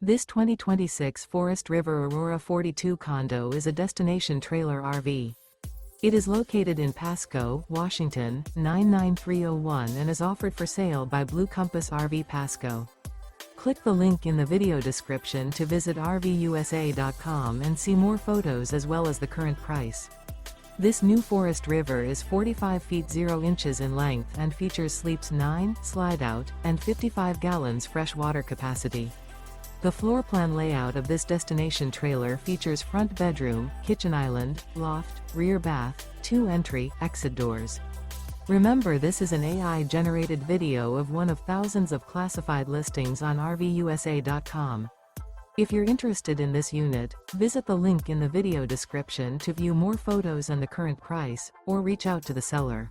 This 2026 Forest River Aurora 42 condo is a destination trailer RV. It is located in Pasco, Washington, 99301 and is offered for sale by Blue Compass RV Pasco. Click the link in the video description to visit RVUSA.com and see more photos as well as the current price. This new Forest River is 45 feet 0 inches in length and features sleeps 9, Slideout, and 55 gallons fresh water capacity. The floor plan layout of this destination trailer features front bedroom, kitchen island, loft, rear bath, 2 entry, exit doors. Remember, this is an AI-generated video of one of thousands of classified listings on RVUSA.com. If you're interested in this unit, visit the link in the video description to view more photos and the current price, or reach out to the seller.